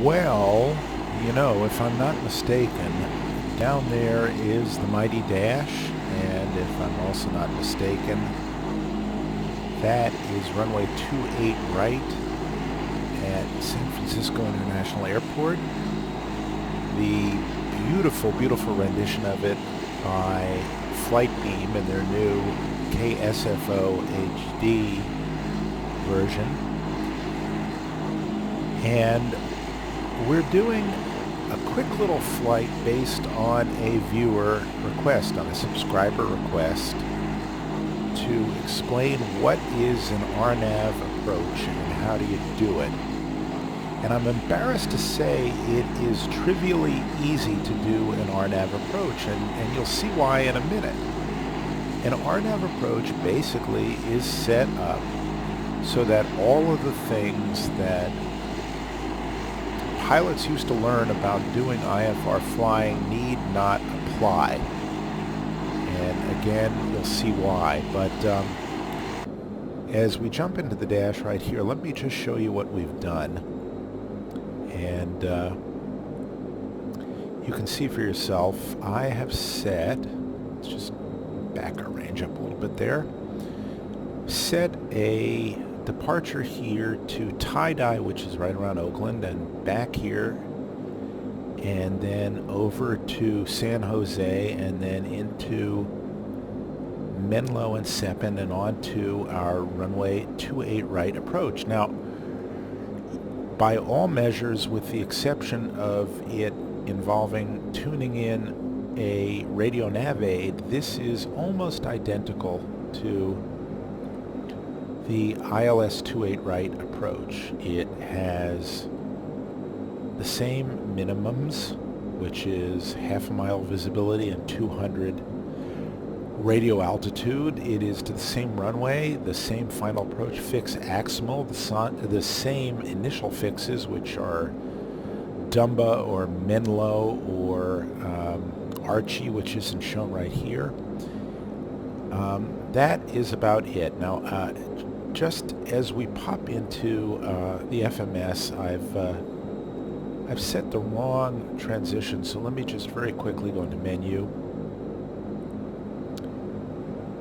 Well, you know, if I'm not mistaken, down there is the mighty dash, and if I'm also not mistaken, that is runway 28 right at San Francisco International Airport. The beautiful, beautiful rendition of it by Flightbeam in their new KSFO HD version. And we're doing a quick little flight based on a viewer request, on a subscriber request, to explain what is an RNAV approach and how do you do it. And I'm embarrassed to say it is trivially easy to do an RNAV approach, and you'll see why in a minute. An RNAV approach basically is set up so that all of the things that pilots used to learn about doing IFR flying need not apply. And again, you'll see why. But as we jump into the dash right here, let me just show you what we've done. And you can see for yourself, I have set, let's just back our range up a little bit there, set a departure here to tie-dye, which is right around Oakland, and back here, and then over to San Jose, and then into Menlo and Sepin, and on to our runway 28 right approach. Now, by all measures, with the exception of it involving tuning in a radio nav aid, this is almost identical to the ILS 28 right approach. It has the same minimums, which is half a mile visibility and 200 radio altitude. It is to the same runway, the same final approach fix aximal, the same initial fixes, which are Dumba or Menlo or Archie, which isn't shown right here. That is about it. Now, just as we pop into the FMS, I've set the wrong transition, so let me just very quickly go into menu.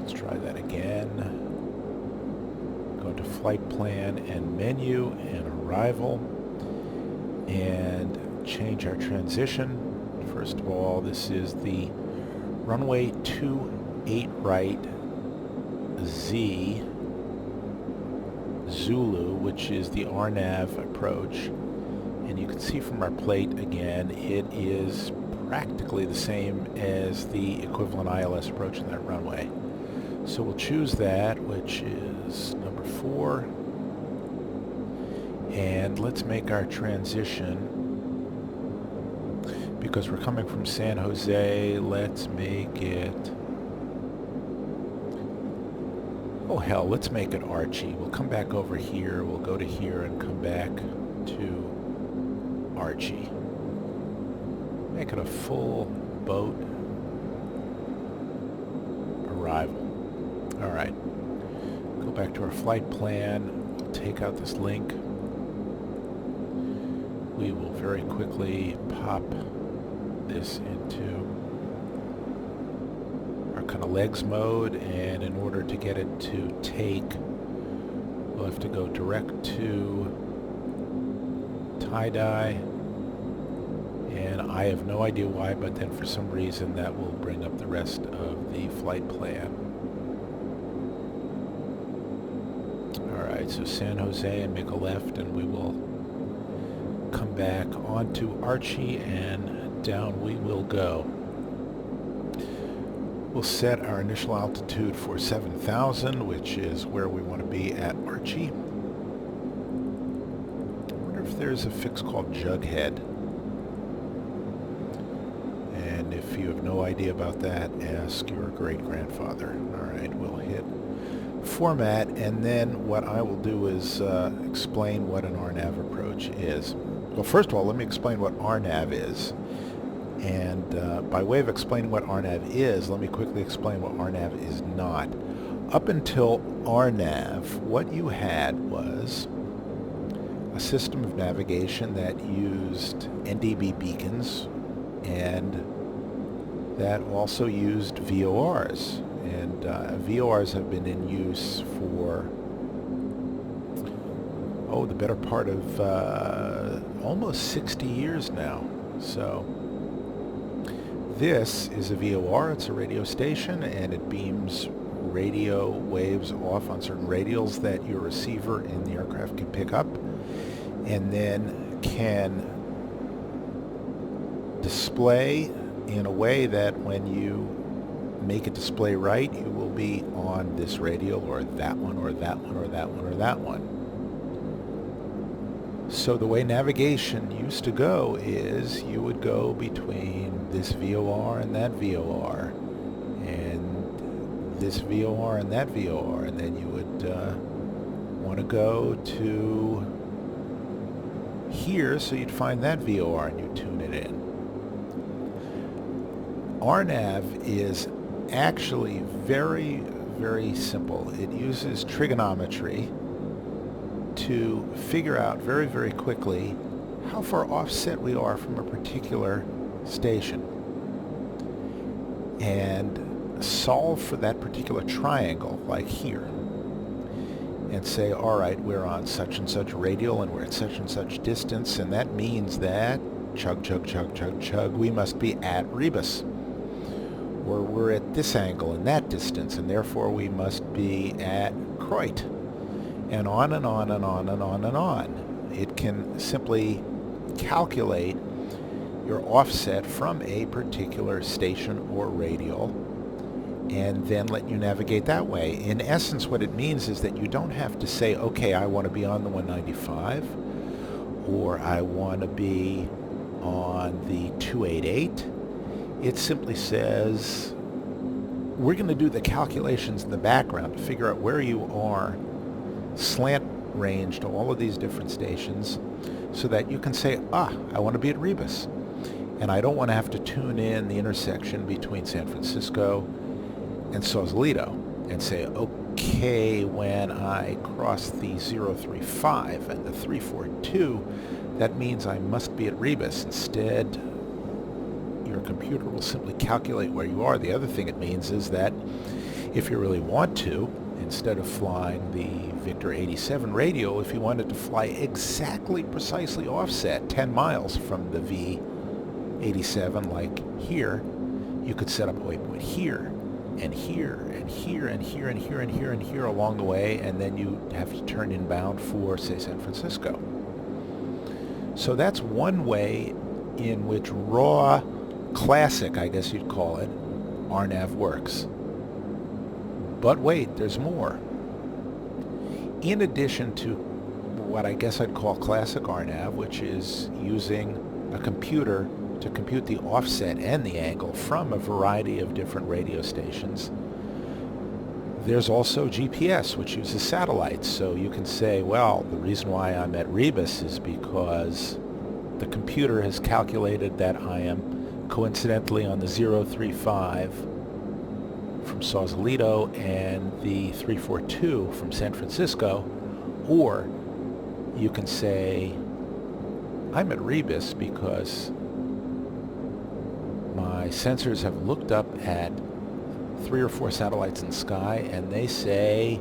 Let's try that again. Go to flight plan and menu and arrival, and change our transition. First of all, this is the runway 28 right Z Zulu, which is the RNAV approach. And you can see from our plate again, it is practically the same as the equivalent ILS approach in that runway. So we'll choose that, which is number 4. And let's make our transition. Because we're coming from San Jose, let's make it... oh hell, let's make it Archie. We'll come back over here, we'll go to here and come back to Archie. Make it a full boat arrival. Alright, go back to our flight plan, we'll take out this link. We will very quickly pop this into our kind of legs mode, and in order to get it to take, we'll have to go direct to tie-dye, and I have no idea why, but then for some reason that will bring up the rest of the flight plan. Alright, so San Jose, and make a left, and we will come back onto Archie, and down we will go. We'll set our initial altitude for 7,000, which is where we want to be at Archie. I wonder if there's a fix called Jughead. And if you have no idea about that, ask your great-grandfather. Alright, we'll hit format, and then what I will do is explain what an RNAV approach is. Well, first of all, let me explain what RNAV is. And by way of explaining what RNAV is, let me quickly explain what RNAV is not. Up until RNAV, what you had was a system of navigation that used NDB beacons and that also used VORs. And VORs have been in use for, the better part of almost 60 years now. So this is a VOR, it's a radio station, and it beams radio waves off on certain radials that your receiver in the aircraft can pick up, and then can display in a way that when you make it display right, you will be on this radial or that one or that one or that one or that one. So the way navigation used to go is you would go between this VOR and that VOR, and this VOR and that VOR, and then you would want to go to here, so you'd find that VOR and you tune it in. RNAV is actually very, very simple. It uses trigonometry to figure out very, very quickly how far offset we are from a particular station and solve for that particular triangle, like here, and say, all right, we're on such and such radial and we're at such and such distance, and that means that chug, chug, chug, chug, chug, we must be at Rebus. Or we're at this angle and that distance, and therefore we must be at Croit. And on and on and on and on and on. It can simply calculate your offset from a particular station or radial and then let you navigate that way. In essence, what it means is that you don't have to say, okay, I want to be on the 195, or I want to be on the 288. It simply says, we're going to do the calculations in the background to figure out where you are slant range to all of these different stations, so that you can say, I want to be at Rebus, and I don't want to have to tune in the intersection between San Francisco and Sausalito and say, okay, when I cross the 035 and the 342, that means I must be at Rebus. Instead, your computer will simply calculate where you are. The other thing it means is that if you really want to, instead of flying the Victor 87 radial, if you wanted to fly exactly precisely offset 10 miles from the V87, like here, you could set up a waypoint here and here and here and here and here and here and here along the way, and then you have to turn inbound for, say, San Francisco. So that's one way in which raw, classic, I guess you'd call it, RNAV works. But wait, there's more. In addition to what I guess I'd call classic RNAV, which is using a computer to compute the offset and the angle from a variety of different radio stations, there's also GPS, which uses satellites. So you can say, well, the reason why I'm at Rebus is because the computer has calculated that I am coincidentally on the 035 from Sausalito and the 342 from San Francisco. Or you can say, I'm at Rebus because my sensors have looked up at 3 or 4 satellites in the sky and they say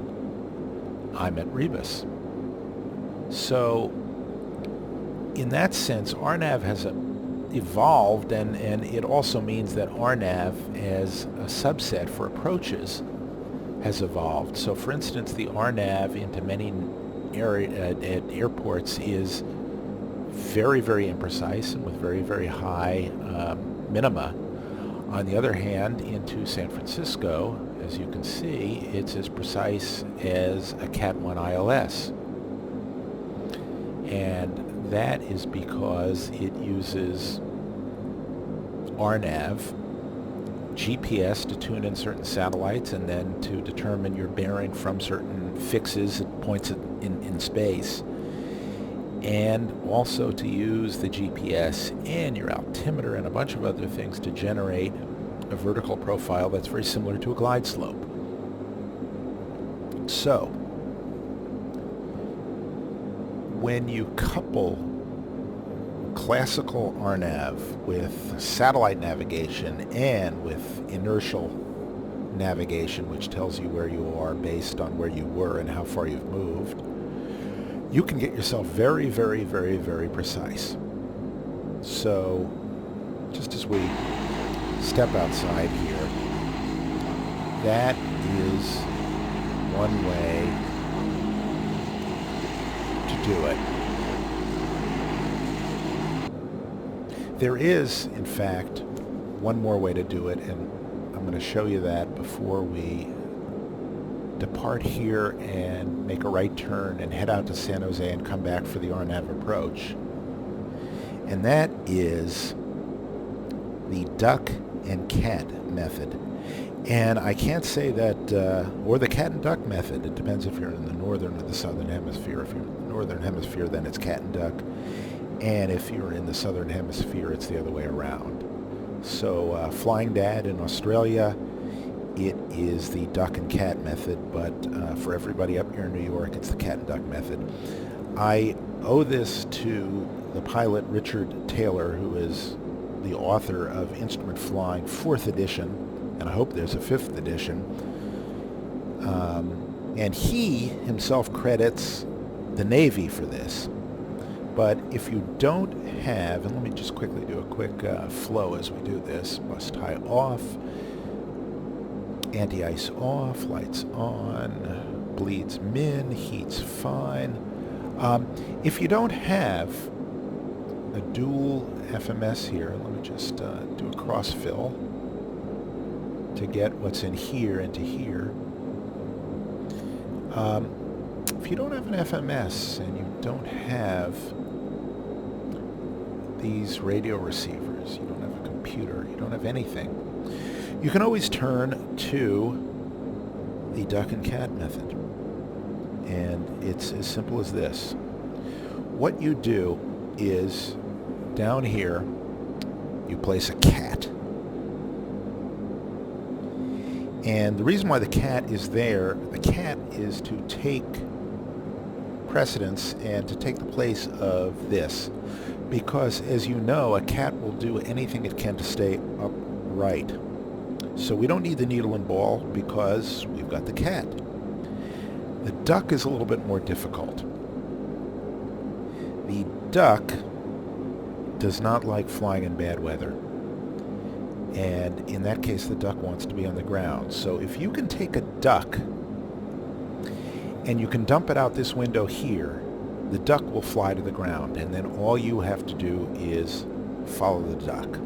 I'm at Rebus. So in that sense, RNAV has evolved, and it also means that RNAV as a subset for approaches has evolved. So for instance, the RNAV into many airports is very, very imprecise and with very, very high minima. On the other hand, into San Francisco, as you can see, it's as precise as a Cat 1 ILS. And that is because it uses RNAV, GPS to tune in certain satellites and then to determine your bearing from certain fixes at points in space, and also to use the GPS and your altimeter and a bunch of other things to generate a vertical profile that's very similar to a glide slope. So when you couple classical RNAV with satellite navigation and with inertial navigation, which tells you where you are based on where you were and how far you've moved, you can get yourself very, very, very, very precise. So just as we step outside here, that is one way to do it. There is, in fact, one more way to do it, and I'm going to show you that before we depart here and make a right turn and head out to San Jose and come back for the RNAV approach. And that is the duck and cat method. And I can't say that, or the cat and duck method. It depends if you're in the northern or the southern hemisphere. If you're in the northern hemisphere, then it's cat and duck. And if you're in the southern hemisphere, it's the other way around. So Flying Dad in Australia, it is the duck and cat method, but for everybody up here in New York, it's the cat and duck method. I owe this to the pilot Richard Taylor, who is the author of Instrument Flying 4th edition, and I hope there's a 5th edition. And he himself credits the Navy for this. But if you don't have, and let me just quickly do a quick flow as we do this. Must tie off, anti-ice off, lights on, bleeds min, heat's fine. If you don't have a dual FMS here, let me just do a cross fill to get what's in here into here. If you don't have an FMS and you don't have these radio receivers, you don't have a computer, you don't have anything, you can always turn to the duck and cat method. And it's as simple as this. What you do is, down here, you place a cat. And the reason why the cat is there, the cat is to take precedence and to take the place of this. Because, as you know, a cat will do anything it can to stay upright. So we don't need the needle and ball because we've got the cat. The duck is a little bit more difficult. The duck does not like flying in bad weather. And in that case, the duck wants to be on the ground. So if you can take a duck and you can dump it out this window here, the duck will fly to the ground, and then all you have to do is follow the duck.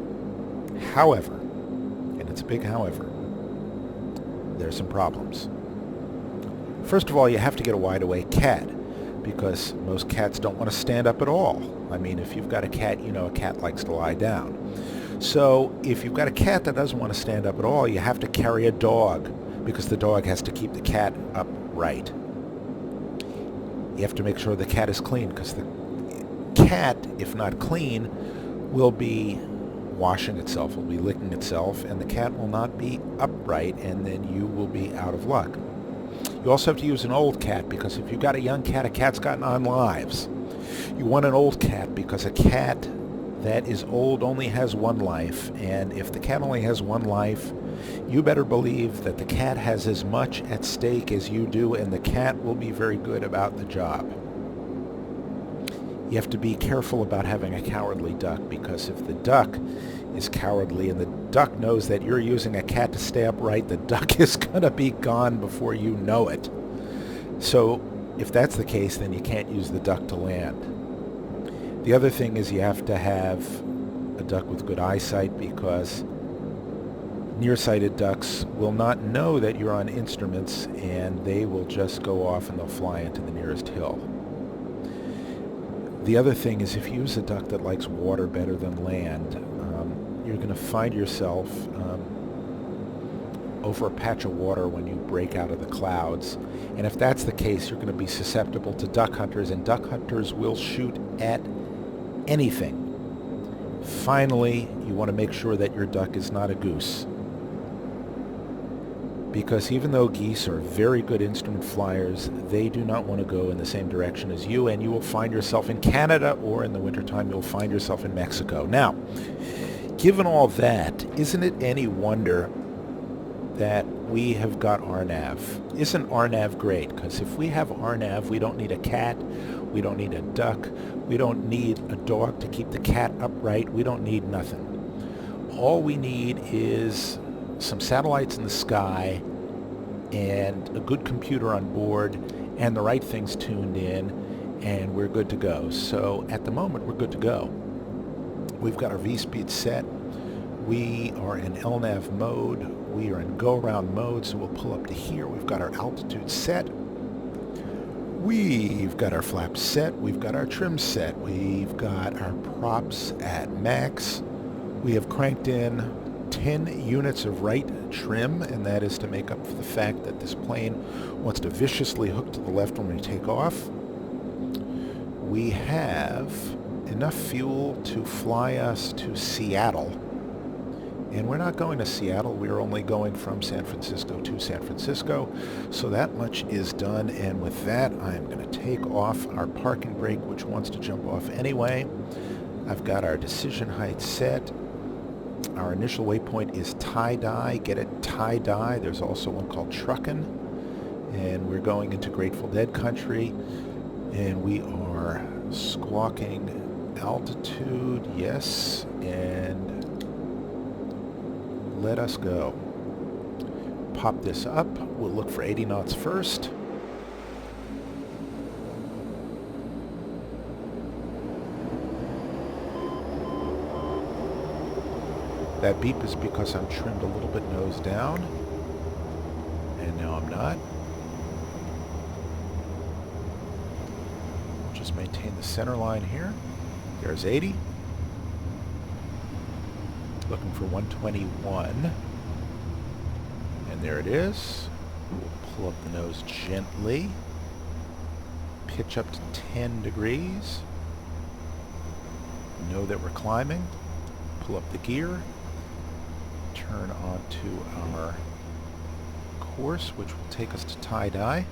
However, and it's a big however, there's some problems. First of all, you have to get a wide-awake cat, because most cats don't want to stand up at all. I mean, if you've got a cat, you know a cat likes to lie down. So if you've got a cat that doesn't want to stand up at all, you have to carry a dog, because the dog has to keep the cat upright. You have to make sure the cat is clean, because the cat, if not clean, will be washing itself, will be licking itself, and the cat will not be upright, and then you will be out of luck. You also have to use an old cat, because if you've got a young cat, a cat's got 9 lives. You want an old cat, because a cat that is old only has 1 life, and if the cat only has 1 life, you better believe that the cat has as much at stake as you do, and the cat will be very good about the job. You have to be careful about having a cowardly duck, because if the duck is cowardly and the duck knows that you're using a cat to stay upright, the duck is going to be gone before you know it. So if that's the case, then you can't use the duck to land. The other thing is you have to have a duck with good eyesight, because nearsighted ducks will not know that you're on instruments, and they will just go off and they'll fly into the nearest hill. The other thing is, if you use a duck that likes water better than land, you're going to find yourself over a patch of water when you break out of the clouds. And if that's the case, you're going to be susceptible to duck hunters, and duck hunters will shoot at anything. Finally, you want to make sure that your duck is not a goose, because even though geese are very good instrument flyers, they do not want to go in the same direction as you, and you will find yourself in Canada, or in the wintertime you'll find yourself in Mexico. Now, given all that, isn't it any wonder that we have got RNAV? Isn't RNAV great? Because if we have RNAV, we don't need a cat, we don't need a duck, we don't need a dog to keep the cat upright, we don't need nothing. All we need is some satellites in the sky and a good computer on board and the right things tuned in, and we're good to go. So at the moment, we're good to go. We've got our V-speed set. We are in LNAV mode. We are in go-around mode, so we'll pull up to here. We've got our altitude set. We've got our flaps set. We've got our trim set. We've got our props at max. We have cranked in 10 units of right trim, and that is to make up for the fact that this plane wants to viciously hook to the left when we take off. We have enough fuel to fly us to Seattle, and we're not going to Seattle, we're only going from San Francisco to San Francisco, so that much is done. And with that, I'm going to take off our parking brake, which wants to jump off anyway. I've got our decision height set. Our initial waypoint is tie-dye. Get it? Tie-dye. There's also one called Truckin'. And we're going into Grateful Dead country. And we are squawking altitude. Yes. And let us go. Pop this up. We'll look for 80 knots first. That beep is because I'm trimmed a little bit nose down, and now I'm not. Just maintain the center line here. There's 80. Looking for 121. And there it is. We'll pull up the nose gently. Pitch up to 10 degrees. Know that we're climbing. Pull up the gear. Turn onto our course, which will take us to tie-dye.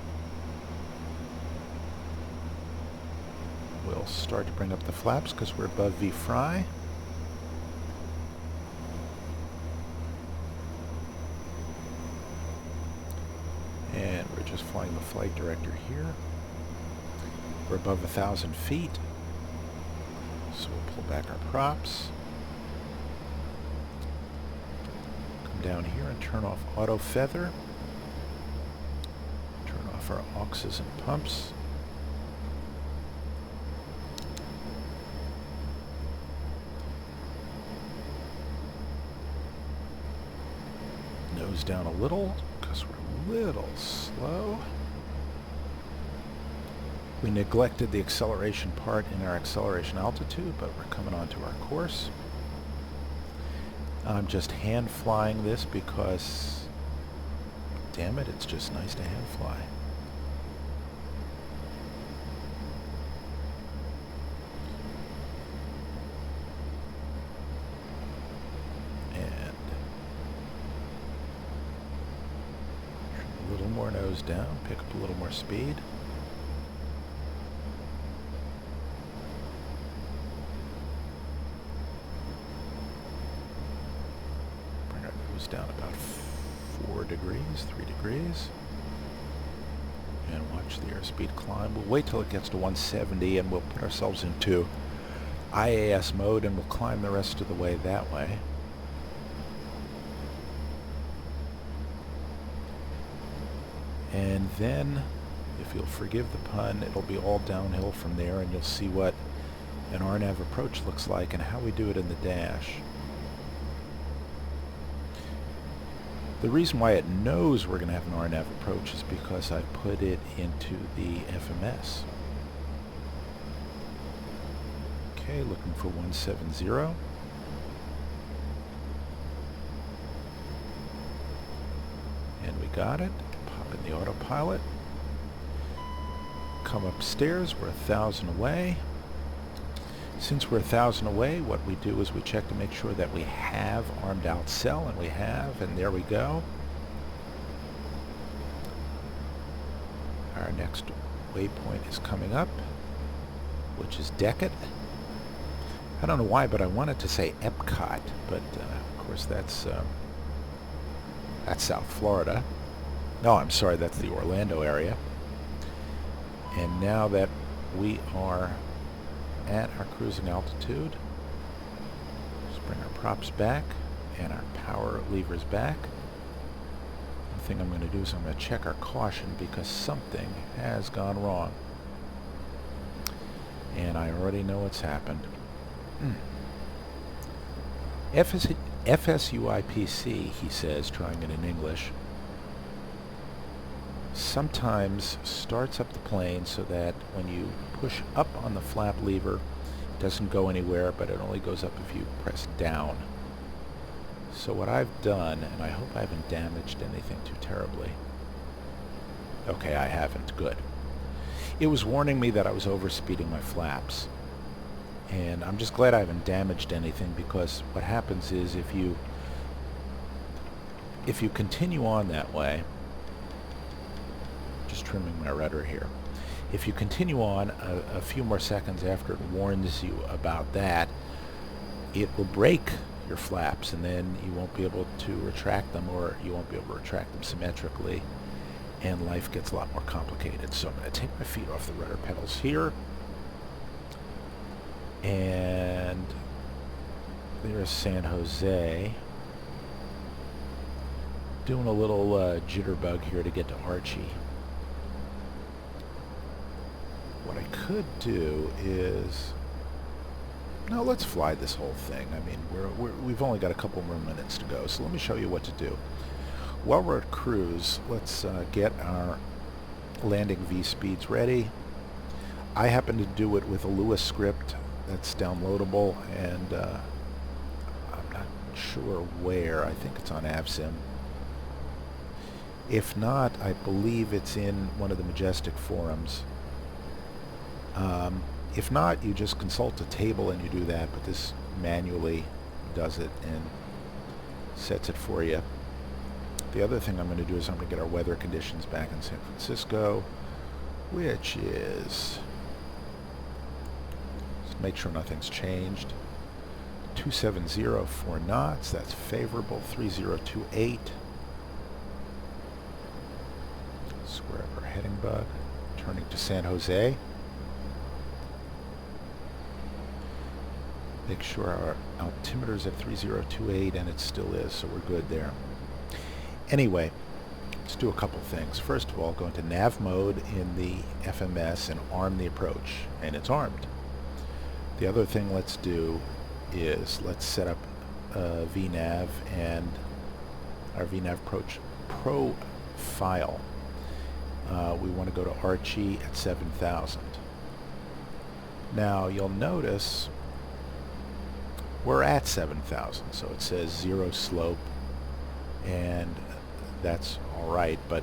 We'll start to bring up the flaps because we're above V-fry. And we're just flying the flight director here. We're above 1,000 feet. So we'll pull back our props. Down here and turn off auto feather. Turn off our auxes and pumps. Nose down a little because we're a little slow. We neglected the acceleration part in our acceleration altitude, but we're coming onto our course. I'm just hand flying this because, damn it, it's just nice to hand fly. And a little more nose down, pick up a little more speed. Down about 4 degrees, 3 degrees. And watch the airspeed climb. We'll wait till it gets to 170 and we'll put ourselves into IAS mode and we'll climb the rest of the way that way. And then, if you'll forgive the pun, it'll be all downhill from there, and you'll see what an RNAV approach looks like and how we do it in the dash. The reason why it knows we're going to have an RNAV approach is because I put it into the FMS. Okay, looking for 170. And we got it. Pop in the autopilot. Come upstairs, we're 1,000 away. Since we're 1,000 away, what we do is we check to make sure that we have armed out cell, and we have, and there we go. next waypoint is coming up, which is Decca. I don't know why, but I wanted to say Epcot, but of course that's South Florida. No, I'm sorry, that's the Orlando area. And now that we are at our cruising altitude, just bring our props back and our power levers back. The thing I'm going to do is I'm going to check our caution because something has gone wrong. And I already know what's happened. FSUIPC, he says, trying it in English, sometimes starts up the plane so that when you push up on the flap lever, it doesn't go anywhere, but it only goes up if you press down. So what I've done, and I hope I haven't damaged anything too terribly. Okay, I haven't. Good. It was warning me that I was overspeeding my flaps. And I'm just glad I haven't damaged anything, because what happens is if you continue on that way, just trimming my rudder here, if you continue on a few more seconds after it warns you about that, it will break your flaps, and then you won't be able to retract them, or you won't be able to retract them symmetrically, and life gets a lot more complicated. So I'm going to take my feet off the rudder pedals here, and there's San Jose. Doing a little jitterbug here to get to Archie. What I could do is, no, let's fly this whole thing. I mean, we've only got a couple more minutes to go, so let me show you what to do. While we're at cruise, let's get our landing V speeds ready. I happen to do it with a Lewis script that's downloadable, and I'm not sure where. I think it's on AvSim. If not, I believe it's in one of the Majestic forums. If not, you just consult a table and you do that, but this manually does it and sets it for you. The other thing I'm going to do is I'm going to get our weather conditions back in San Francisco, which is, just make sure nothing's changed, 270 4 knots, that's favorable, 3028. Square up our heading bug, turning to San Jose. Make sure our altimeter's at 3028, and it still is, so we're good there. Anyway, let's do a couple things. First of all, go into nav mode in the FMS and arm the approach, and it's armed. The other thing let's do is let's set up VNAV and our VNAV approach profile. We want to go to Archie at 7,000. Now you'll notice we're at 7,000, so it says 0 slope, and that's alright, but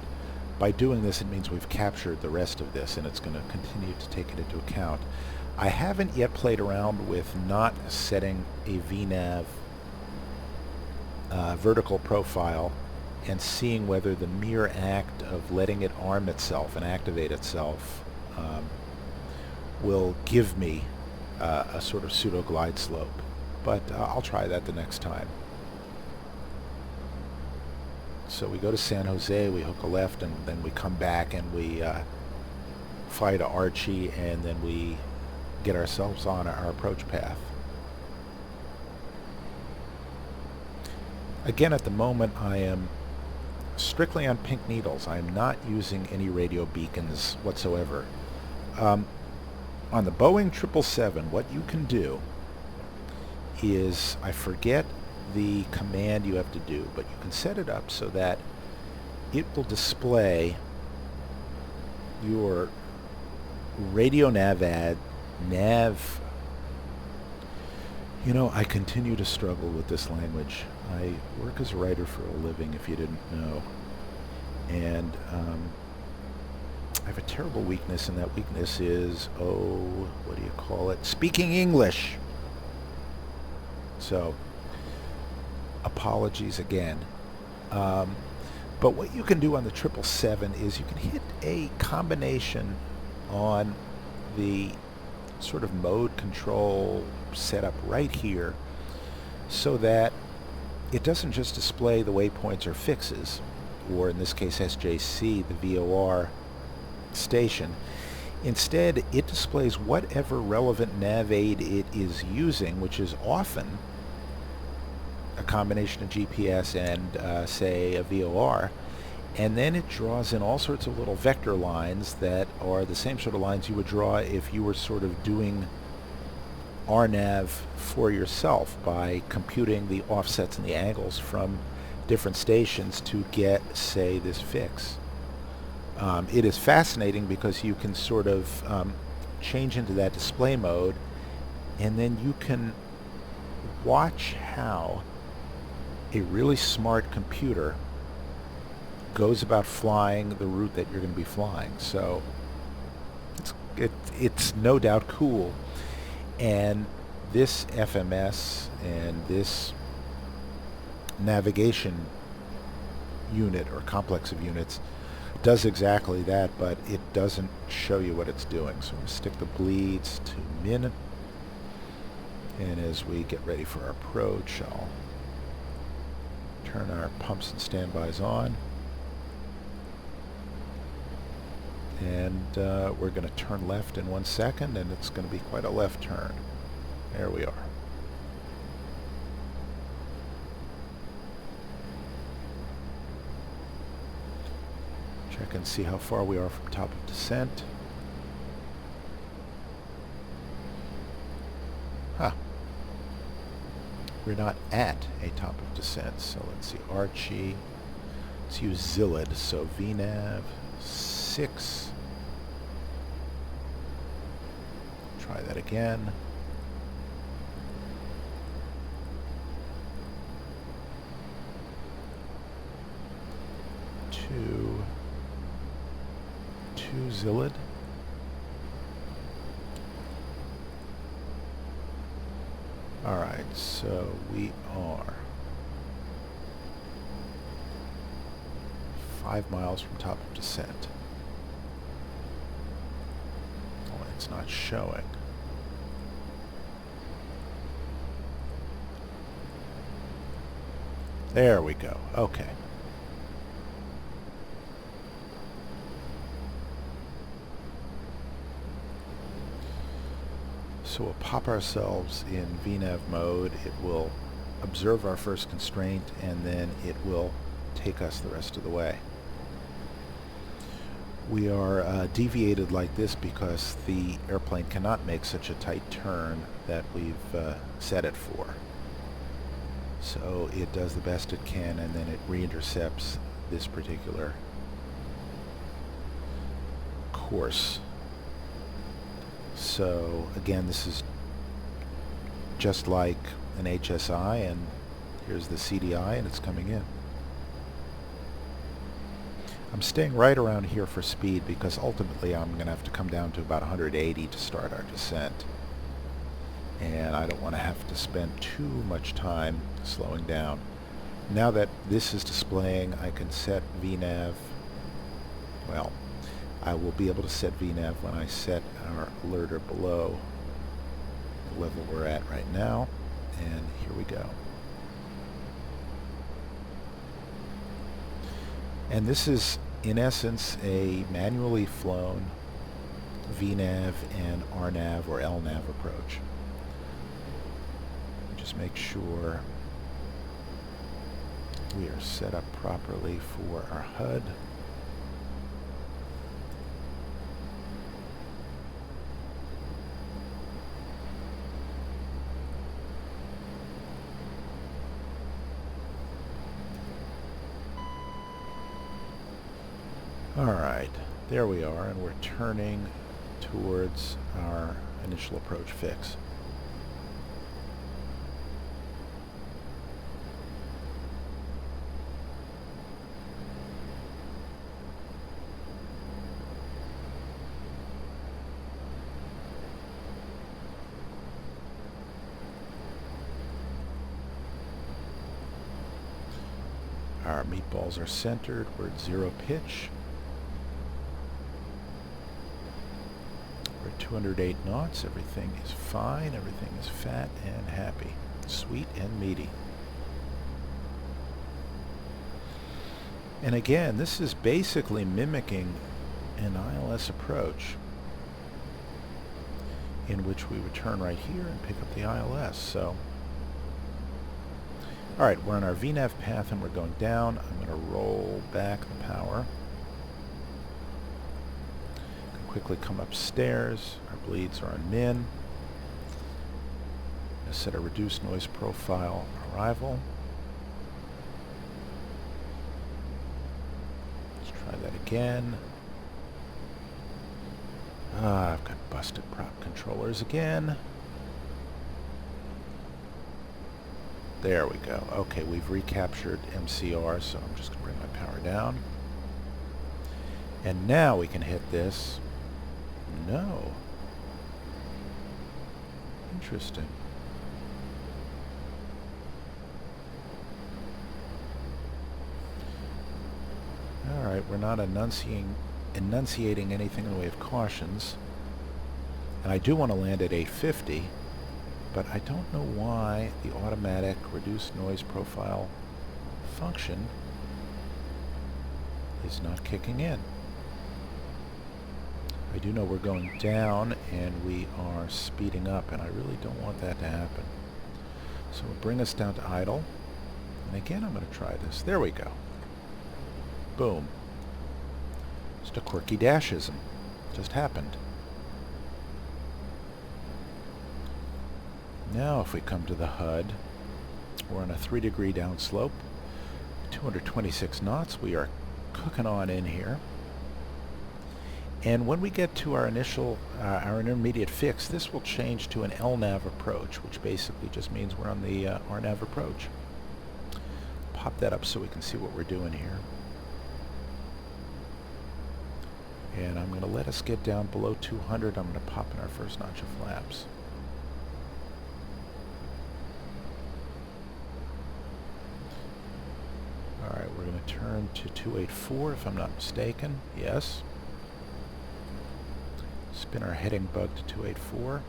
by doing this it means we've captured the rest of this, and it's going to continue to take it into account. I haven't yet played around with not setting a VNAV vertical profile and seeing whether the mere act of letting it arm itself and activate itself will give me a sort of pseudo glide slope. But I'll try that the next time. So we go to San Jose, we hook a left, and then we come back and we fly to Archie, and then we get ourselves on our approach path. Again, at the moment I am strictly on pink needles. I am not using any radio beacons whatsoever. On the Boeing 777, what you can do is, I forget the command you have to do, but you can set it up so that it will display your radio nav. You know, I continue to struggle with this language. I work as a writer for a living, if you didn't know, and I have a terrible weakness, and that weakness is, what do you call it? Speaking English. So, apologies again. But what you can do on the 777 is you can hit a combination on the sort of mode control setup right here so that it doesn't just display the waypoints or fixes, or in this case SJC, the VOR station. Instead, it displays whatever relevant nav aid it is using, which is often a combination of GPS and, say, a VOR, and then it draws in all sorts of little vector lines that are the same sort of lines you would draw if you were sort of doing RNAV for yourself by computing the offsets and the angles from different stations to get, say, this fix. It is fascinating because you can sort of change into that display mode, and then you can watch how a really smart computer goes about flying the route that you're going to be flying. So it's no doubt cool. And this FMS and this navigation unit or complex of units does exactly that, but it doesn't show you what it's doing. So I'm going to stick the bleeds to min, and as we get ready for our approach, I'll turn our pumps and standbys on, and we're going to turn left in 1 second, and it's going to be quite a left turn. There we are. Check and see how far we are from top of descent. We're not at a top of descent, so let's see, Archie. Let's use Zillid, so VNAV 6. Try that again. Two Zillid. Alright, so we are 5 miles from top of descent. Oh, it's not showing. There we go. Okay. So we'll pop ourselves in VNAV mode. It will observe our first constraint, and then it will take us the rest of the way. We are deviated like this because the airplane cannot make such a tight turn that we've set it for. So it does the best it can, and then it re-intercepts this particular course. So again, this is just like an HSI, and here's the CDI, and it's coming in. I'm staying right around here for speed because ultimately I'm going to have to come down to about 180 to start our descent. And I don't want to have to spend too much time slowing down. Now that this is displaying, I can set VNAV. Well, I will be able to set VNAV when I set our alerter below the level we're at right now. And here we go. And this is, in essence, a manually flown VNAV and RNAV or LNAV approach. Just make sure we are set up properly for our HUD. Alright, there we are, and we're turning towards our initial approach fix. Our meatballs are centered. We're at 0 pitch. We're at 208 knots. Everything is fine. Everything is fat and happy. Sweet and meaty. And again, this is basically mimicking an ILS approach in which we would turn right here and pick up the ILS. So, alright, we're on our VNAV path and we're going down. I'm going to roll back the power. Quickly come upstairs. Our bleeds are on min. I'm going to set a reduced noise profile arrival. Let's try that again. I've got busted prop controllers again. There we go. Okay, we've recaptured MCR, so I'm just going to bring my power down. And now we can hit this. No. Interesting. Alright, we're not enunciating anything in the way of cautions. And I do want to land at 850, but I don't know why the automatic reduced noise profile function is not kicking in. I do know we're going down and we are speeding up, and I really don't want that to happen. So we'll bring us down to idle. And again, I'm going to try this. There we go. Boom. Just a quirky dashism. Just happened. Now if we come to the HUD, we're on a 3-degree downslope, 226 knots. We are cooking on in here. And when we get to our initial, our intermediate fix, this will change to an LNAV approach, which basically just means we're on the RNAV approach. Pop that up so we can see what we're doing here. And I'm going to let us get down below 200. I'm going to pop in our first notch of flaps. Alright, we're going to turn to 284 if I'm not mistaken. Yes. Spin our heading bug to 284.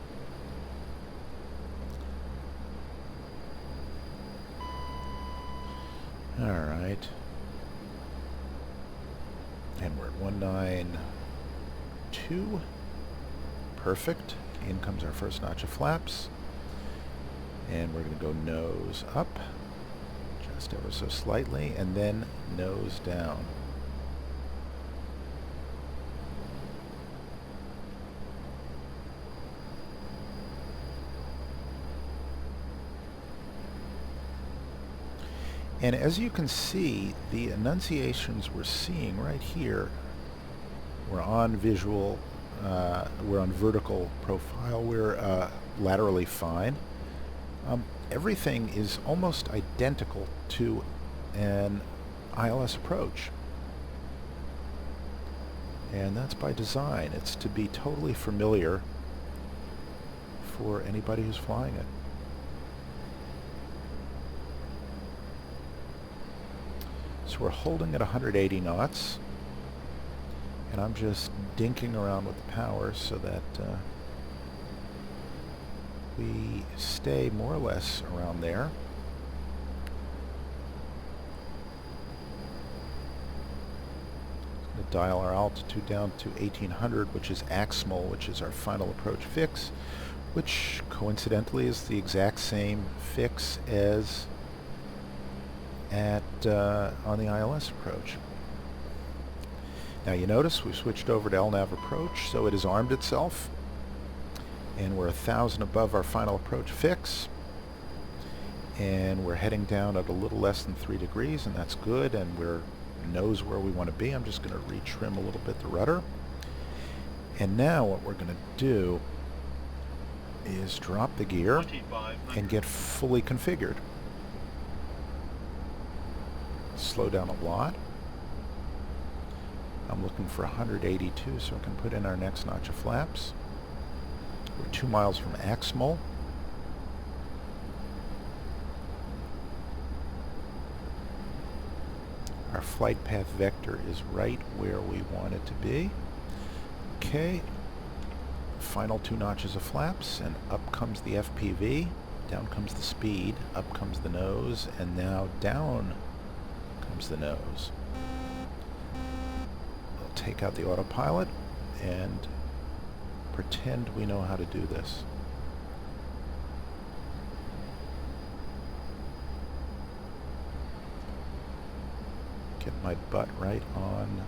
Alright. And we're at 192. Perfect. In comes our first notch of flaps. And we're going to go nose up. Just ever so slightly. And then nose down. And as you can see, the enunciations we're seeing right here, we're on visual, we're on vertical profile, we're laterally fine. Everything is almost identical to an ILS approach. And that's by design. It's to be totally familiar for anybody who's flying it. So we're holding at 180 knots, and I'm just dinking around with the power so that we stay more or less around there. I'm going to dial our altitude down to 1800, which is aximal, which is our final approach fix, which coincidentally is the exact same fix as on the ILS approach. Now you notice we've switched over to LNAV approach, so it has armed itself, and we're 1,000 above our final approach fix, and we're heading down at a little less than 3 degrees, and that's good, and we're knows where we want to be. I'm just going to retrim a little bit the rudder, and now what we're going to do is drop the gear and get fully configured. Slow down a lot. I'm looking for 182 so I can put in our next notch of flaps. We're 2 miles from aximal. Our flight path vector is right where we want it to be. Okay, final 2 notches of flaps, and up comes the FPV, down comes the speed, up comes the nose, and now down comes the nose. We'll take out the autopilot and pretend we know how to do this. Get my butt right on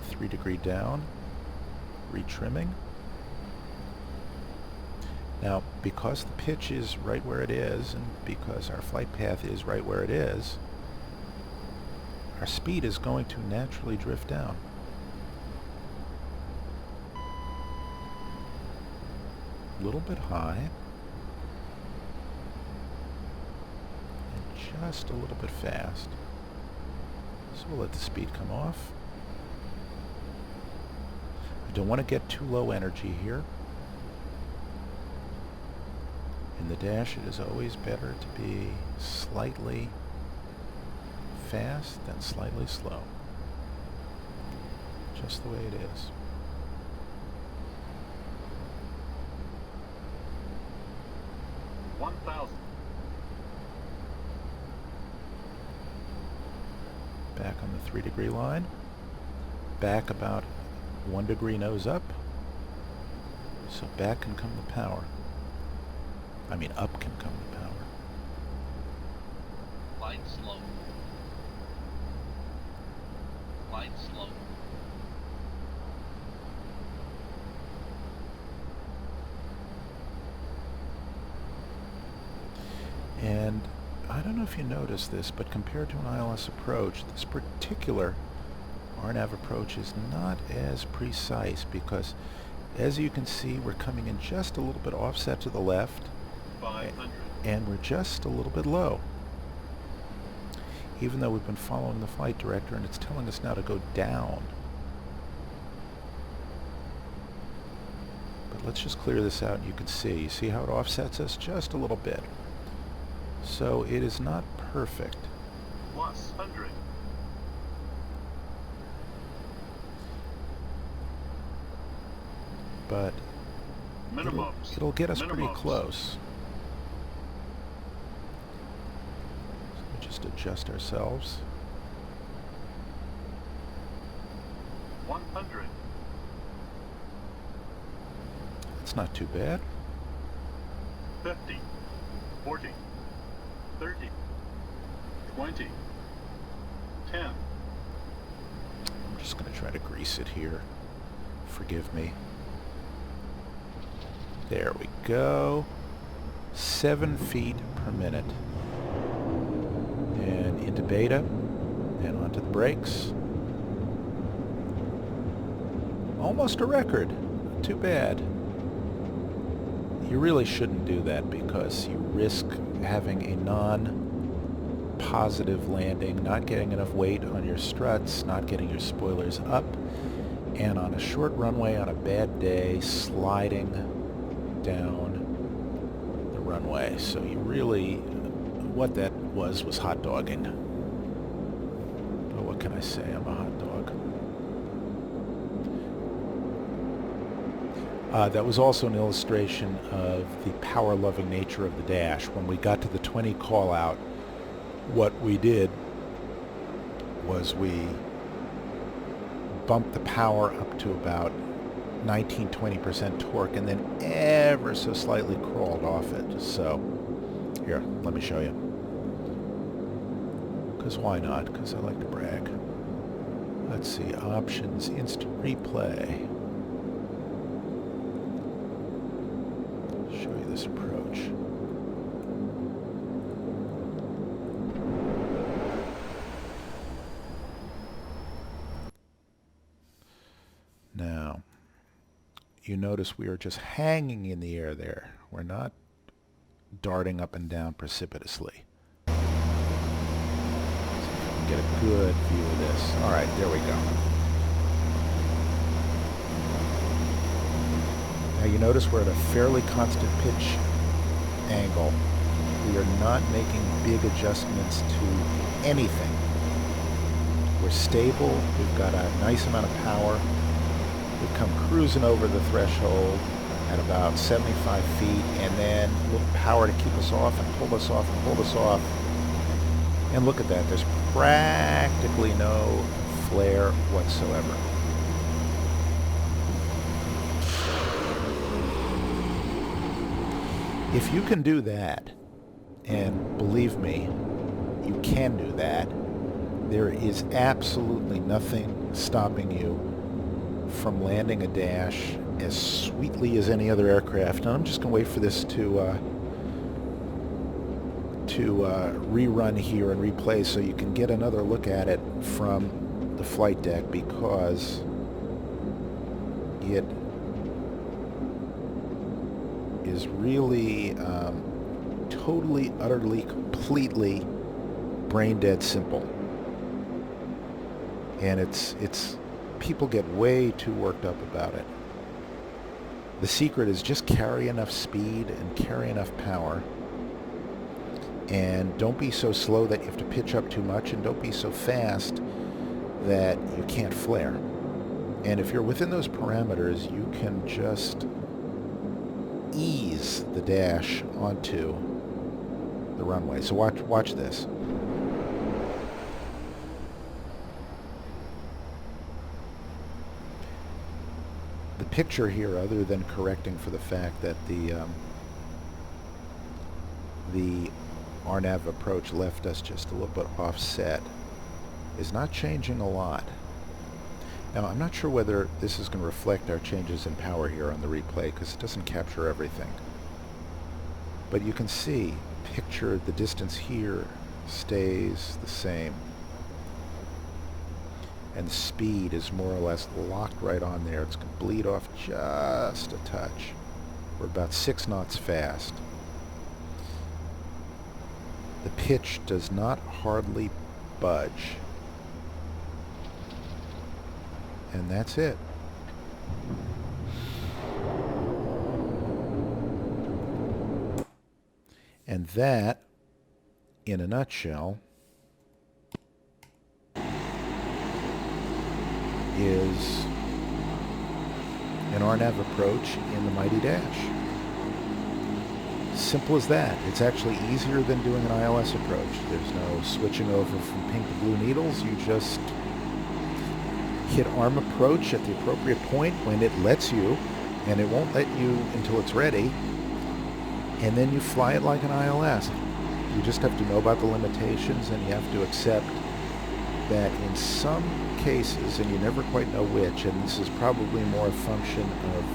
3 degree down, retrimming. Now, because the pitch is right where it is, and because our flight path is right where it is, our speed is going to naturally drift down. A little bit high, and just a little bit fast. So we'll let the speed come off. I don't want to get too low energy here. In the dash, it is always better to be slightly fast than slightly slow. Just the way it is. Back on the 3 degree line. Back about 1 degree nose up. So back can come the power. I mean, up can come the power. Glide slow. Glide slow. And I don't know if you noticed this, but compared to an ILS approach, this particular RNAV approach is not as precise because, as you can see, we're coming in just a little bit offset to the left, 500. and we're just a little bit low. Even though we've been following the flight director and it's telling us now to go down. But let's just clear this out and you can see. You see how it offsets us just a little bit. So it is not perfect. Plus 100. But it'll get us pretty close. So we just adjust ourselves. 100. It's not too bad. 50. 40. 30. 20. 10. I'm just going to try to grease it here. Forgive me. There we go. 7 feet per minute. And into beta. And onto the brakes. Almost a record. Not too bad. You really shouldn't do that because you risk having a non-positive landing, not getting enough weight on your struts, not getting your spoilers up, and on a short runway on a bad day, sliding down the runway. So you really, what that was hot dogging. But what can I say? I'm a hot dog. That was also an illustration of the power-loving nature of the dash. When we got to the 20 call-out, what we did was we bumped the power up to about 19-20% torque and then ever so slightly crawled off it. So, here, let me show you. Because why not? Because I like to brag. Let's see, options, instant replay. Show you this approach. Now, you notice we are just hanging in the air there. We're not darting up and down precipitously. See if I can get a good view of this. All right, there we go. Now you notice we're at a fairly constant pitch angle. We are not making big adjustments to anything. We're stable. We've got a nice amount of power. We've come cruising over the threshold at about 75 feet, and then a little power to keep us off and hold us off and hold us off. And look at that. There's practically no flare whatsoever. If you can do that, and believe me, you can do that, there is absolutely nothing stopping you from landing a dash as sweetly as any other aircraft. And I'm just going to wait for this to rerun here and replay so you can get another look at it from the flight deck, because it is really totally, utterly, completely brain dead simple. And it's people get way too worked up about it. The secret is just carry enough speed and carry enough power, and don't be so slow that you have to pitch up too much, and don't be so fast that you can't flare. And if you're within those parameters, you can just ease the dash onto the runway. So watch this. The picture here, other than correcting for the fact that the RNAV approach left us just a little bit offset, is not changing a lot. Now, I'm not sure whether this is going to reflect our changes in power here on the replay, because it doesn't capture everything. But you can see, picture the distance here stays the same. And the speed is more or less locked right on there. It's going to bleed off just a touch. We're about 6 knots fast. The pitch does not hardly budge. And that's it. And that, in a nutshell, is an RNAV approach in the Mighty Dash. Simple as that. It's actually easier than doing an ILS approach. There's no switching over from pink to blue needles. You just hit arm approach at the appropriate point when it lets you, and it won't let you until it's ready, and then you fly it like an ILS. You just have to know about the limitations, and you have to accept that in some cases, and you never quite know which, and this is probably more a function of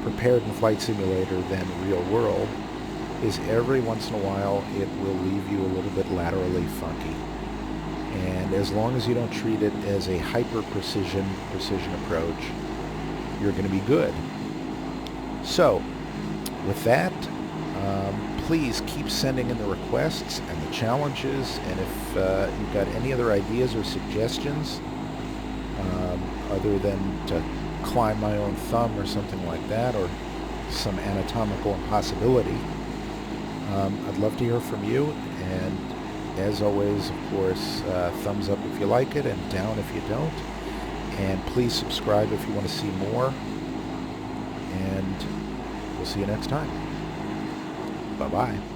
prepared in flight simulator than real world, is every once in a while it will leave you a little bit laterally funky. And as long as you don't treat it as a hyper-precision approach, you're going to be good. So, with that, please keep sending in the requests and the challenges, and if you've got any other ideas or suggestions, other than to climb my own thumb or something like that, or some anatomical impossibility, I'd love to hear from you. And as always, of course, thumbs up if you like it, and down if you don't. And please subscribe if you want to see more. And we'll see you next time. Bye-bye.